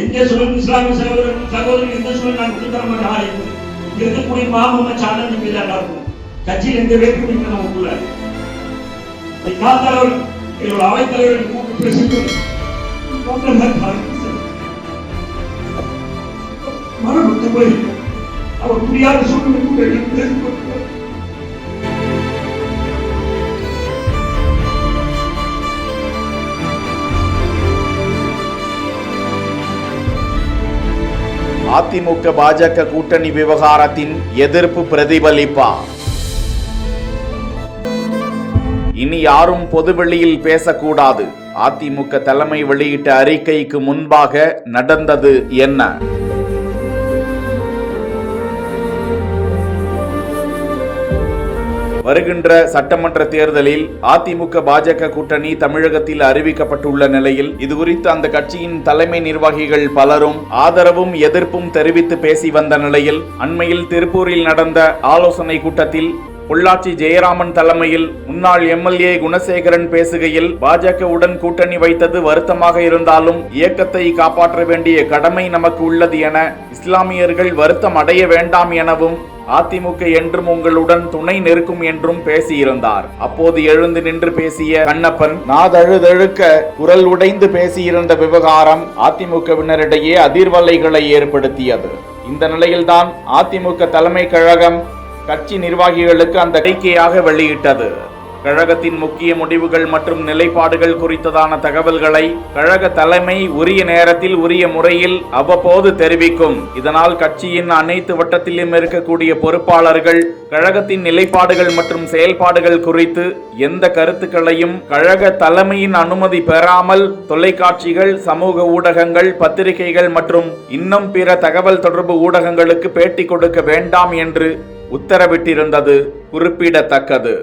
எந்த சூழல் இஸ்லாமிய சகோதரர்கள் எந்த சூழல் நான் விட்டுத்தரமாக இருக்கக்கூடிய மாமம்ம சாதனை மீதாக இருக்கும். கட்சியில் எந்த வேட்பு நமக்குள்ள காத்தாளர்கள் என்னோட அவைத்தலைவர்கள் கூட்டு பேசுகிறோம். மனப்பட்டு போய் அவர் முடியாத சூழ்நிலை பேசிக்கொண்டு அதிமுக பாஜக கூட்டணி விவகாரத்தின் எதிர்ப்பு பிரதிபலிப்பா? இனி யாரும் பொதுவெளியில் பேசக்கூடாது. அதிமுக தலைமை வெளியிட்ட அறிக்கைக்கு முன்பாக நடந்தது என்ன? வருகின்ற சட்டமன்ற தேர்தலில் அதிமுக பாஜக கூட்டணி தமிழகத்தில் அறிவிக்கப்பட்டுள்ள நிலையில் இதுகுறித்து அந்த கட்சியின் தலைமை நிர்வாகிகள் பலரும் ஆதரவும் எதிர்ப்பும் தெரிவித்து பேசி வந்த நிலையில் அண்மையில் திருப்பூரில் நடந்த ஆலோசனை கூட்டத்தில் பொள்ளாச்சி ஜெயராமன் தலைமையில் முன்னாள் எம்எல்ஏ குணசேகரன் பேசுகையில், பாஜகவுடன் கூட்டணி வைத்தது வருத்தமாக இருந்தாலும் இயக்கத்தை காப்பாற்ற வேண்டிய கடமை நமக்கு உள்ளது என, இஸ்லாமியர்கள் வருத்தம் அடைய வேண்டாம் எனவும், அதிமுக என்றும் உங்களுடன் துணை நிற்கும் என்றும் பேசியிருந்தார். அப்போது எழுந்து நின்று பேசிய கண்ணப்பன் நாதழுதழுக்க குரல் உடைந்து பேசியிருந்த விவகாரம் அதிமுகவினரிடையே அதிர்வலைகளை ஏற்படுத்தியது. இந்த நிலையில்தான் அதிமுக தலைமை கழகம் கட்சி நிர்வாகிகளுக்கு அந்த அறிக்கையாக வெளியிட்டது. கழகத்தின் முக்கிய முடிவுகள் மற்றும் நிலைப்பாடுகள் குறித்ததான தகவல்களை கழக தலைமை உரிய நேரத்தில் உரிய முறையில் அவ்வப்போது தெரிவிக்கும். இதனால் கட்சியின் அனைத்து வட்டத்திலும் இருக்கக்கூடிய பொறுப்பாளர்கள் கழகத்தின் நிலைப்பாடுகள் மற்றும் செயல்பாடுகள் குறித்து எந்த கருத்துக்களையும் கழக தலைமையின் அனுமதி பெறாமல் தொலைக்காட்சிகள், சமூக ஊடகங்கள், பத்திரிகைகள் மற்றும் இன்னும் பிற தகவல் தொடர்பு ஊடகங்களுக்கு பேட்டி கொடுக்க வேண்டாம் என்று உத்தரவிட்டிருந்தது குறிப்பிடத்தக்கது.